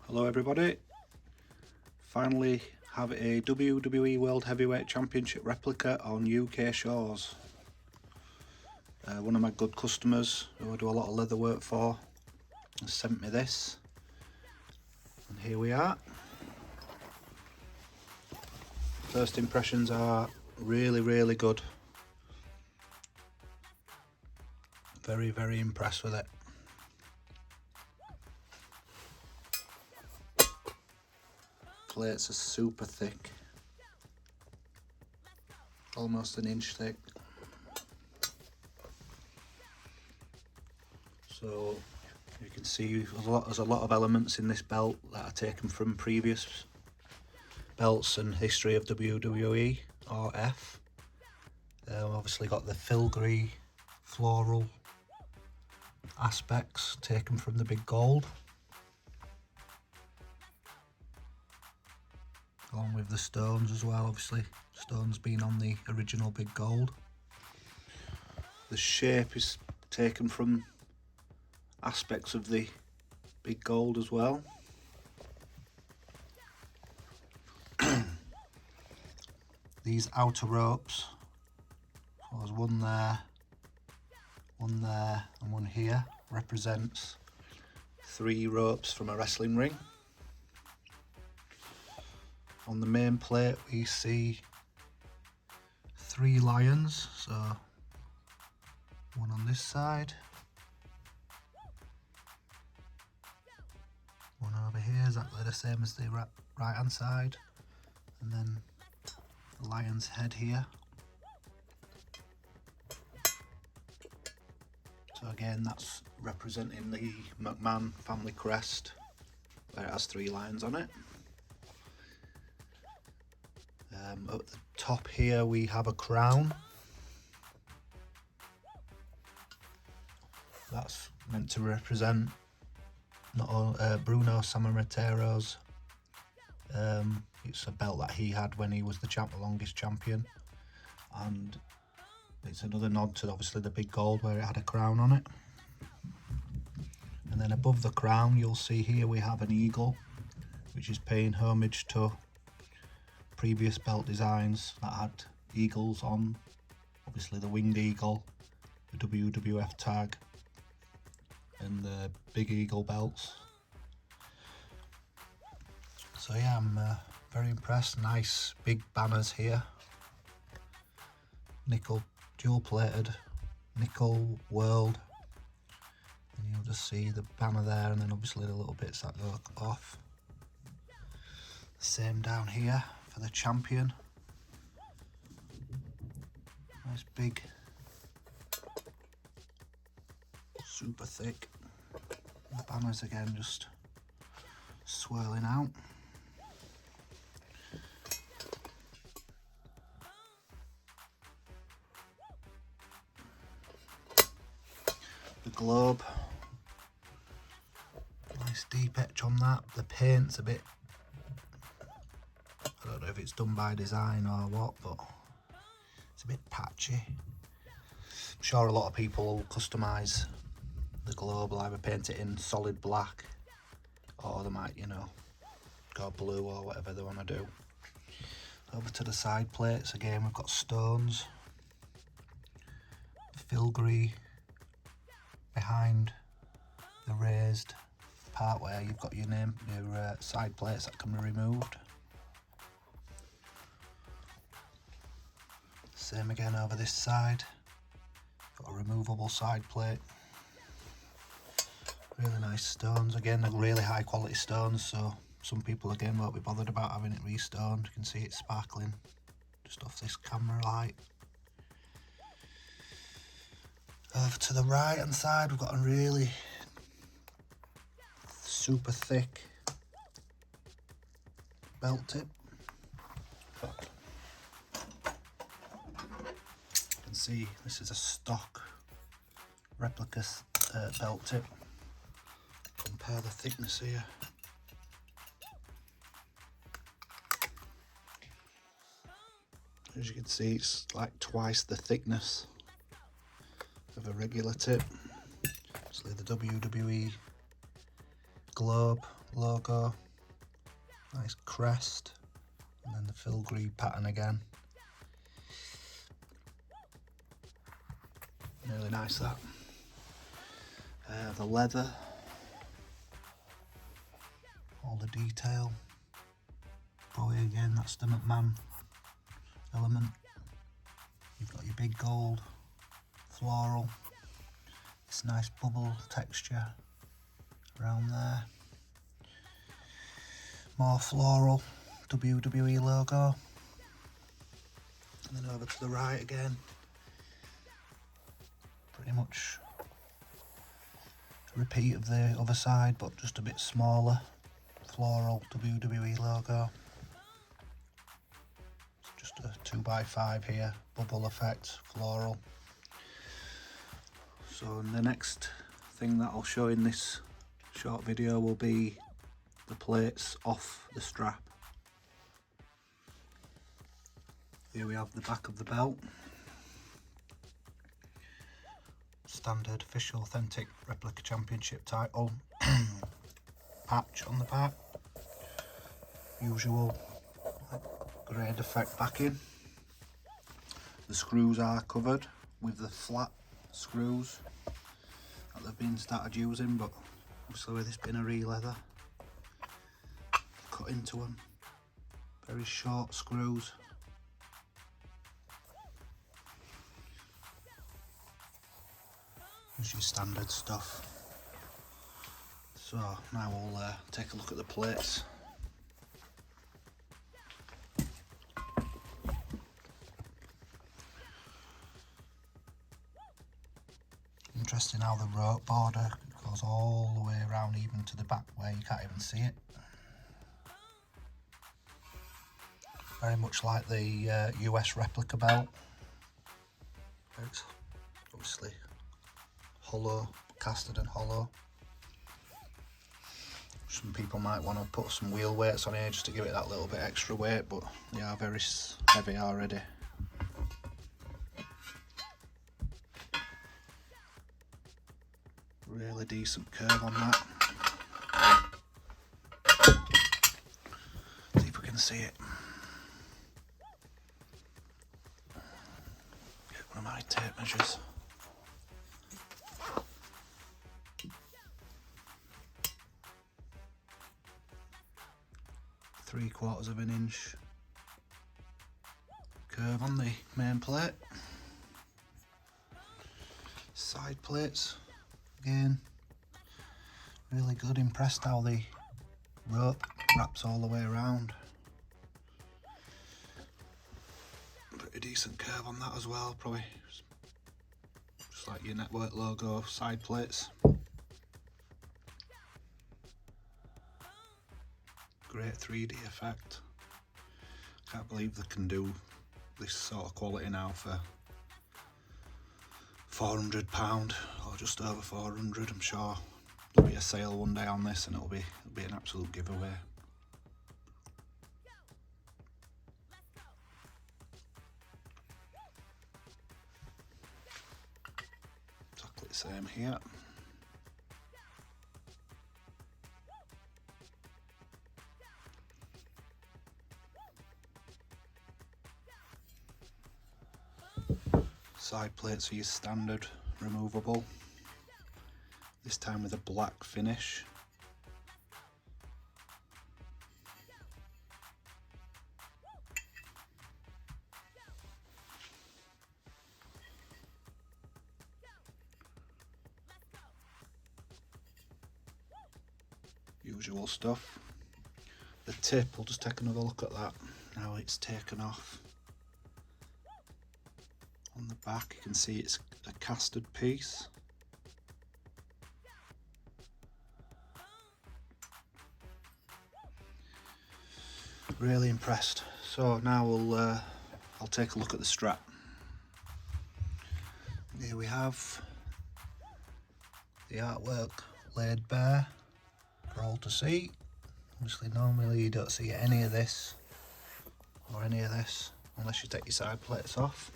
Hello everybody, finally have a WWE World Heavyweight Championship replica on UK shores. One of my good customers who I do a lot of leather work for has sent me this, and here we are. First impressions are really good. Very impressed with it. Plates are super thick, almost an inch thick. So you can see there's a lot of elements in this belt that are taken from previous belts and history of WWE or F. Obviously got the filigree floral aspects taken from the big gold, along with the stones as well, obviously stones being on the original big gold. The shape is taken from aspects of the big gold as well. These outer ropes, so there's one there and one here, represents 3 ropes from a wrestling ring. On the main plate we see 3 lions, so one on this side, one over here, exactly the same as the right hand side, and then the lion's head here. So again, that's representing the McMahon family crest, where it has 3 lions on it. At the top here we have a crown. That's meant to represent not only Bruno Sammartero's. It's a belt that he had when he was the longest champion, and it's another nod to obviously the big gold where it had a crown on it. And then above the crown you'll see here we have an eagle, which is paying homage to previous belt designs that had eagles on, obviously the winged eagle, the WWF tag, and the big eagle belts. So yeah, I'm very impressed. Nice big banners here, nickel dual plated, nickel world, and you'll just see the banner there, and then obviously the little bits that go off. Same down here for the champion. Nice big, super thick. The banners again just swirling out. The globe, nice deep etch on that. The paint's a bit, I don't know if it's done by design or what, but it's a bit patchy. I'm sure a lot of people will customise the globe, will either paint it in solid black or they might, you know, go blue or whatever they want to do. Over to the side plates again, we've got stones, filigree behind the raised part where you've got your name, your side plates that can be removed. Same again over this side, got a removable side plate. Really nice stones, again they're really high quality stones, so some people again won't be bothered about having it restoned. You can see it sparkling just off this camera light. Over to the right hand side we've got a really super thick belt tip. You can see this is a stock replica belt tip. Compare the thickness here. As you can see, it's like twice the thickness of a regular tip. Obviously the WWE globe logo, nice crest, and then the filigree pattern again. Really nice that. The leather, all the detail. Bowie again, that's the McMahon element. You've got your big gold, floral, this nice bubble texture around there. More floral, WWE logo. And then over to the right again. Pretty much a repeat of the other side, but just a bit smaller. Floral WWE logo. It's just a 2x5 here, bubble effect, floral. So the next thing that I'll show in this short video will be the plates off the strap. Here we have the back of the belt. Standard official authentic replica championship title. Patch on the back. Usual grade effect backing. The screws are covered with the flat screws that they've been started using, but obviously with this being a re-leather, cut into them. Very short screws. It's your standard stuff. So now we'll take a look at the plates. Interesting how the rope border goes all the way around, even to the back where you can't even see it. Very much like the US replica belt. It's obviously hollow, casted and hollow. Some people might want to put some wheel weights on here just to give it that little bit extra weight, but they are very heavy already. Really decent curve on that. See if we can see it. Get one of my tape measures. Three-quarters of an inch curve on the main plate. Side plates, again, really good. Impressed how the rope wraps all the way around. Pretty decent curve on that as well, probably just like your network logo side plates. Great 3D effect. Can't believe they can do this sort of quality now for £400 or just over 400. I'm sure there'll be a sale one day on this and it'll be an absolute giveaway. Exactly the same here. Side plates are your standard removable, this time with a black finish. Usual stuff. The tip, we'll just take another look at that. Now it's taken off. On the back you can see it's a casted piece. Really impressed. So now I'll take a look at the strap. Here we have the artwork laid bare for all to see. Obviously normally you don't see any of this or any of this unless you take your side plates off.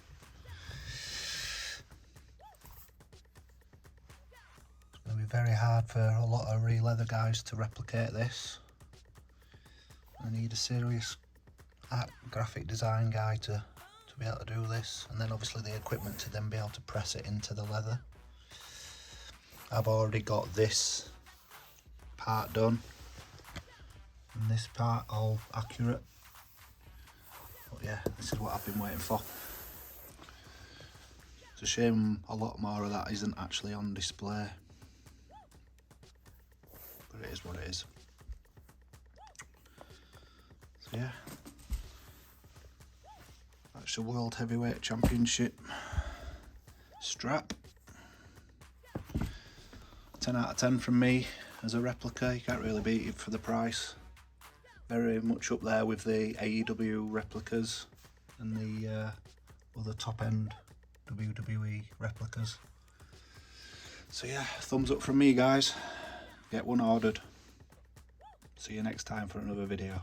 Maybe very hard for a lot of real leather guys to replicate this. I need a serious graphic design guy to be able to do this, and then obviously the equipment to then be able to press it into the leather. I've already got this part done and this part all accurate, but yeah, this is what I've been waiting for. It's a shame a lot more of that isn't actually on display, but it is what it is. So yeah, that's the World Heavyweight Championship strap. 10 out of 10 from me as a replica. You can't really beat it for the price. Very much up there with the AEW replicas and the other top end WWE replicas. So yeah, thumbs up from me guys. Get one ordered. See you next time for another video.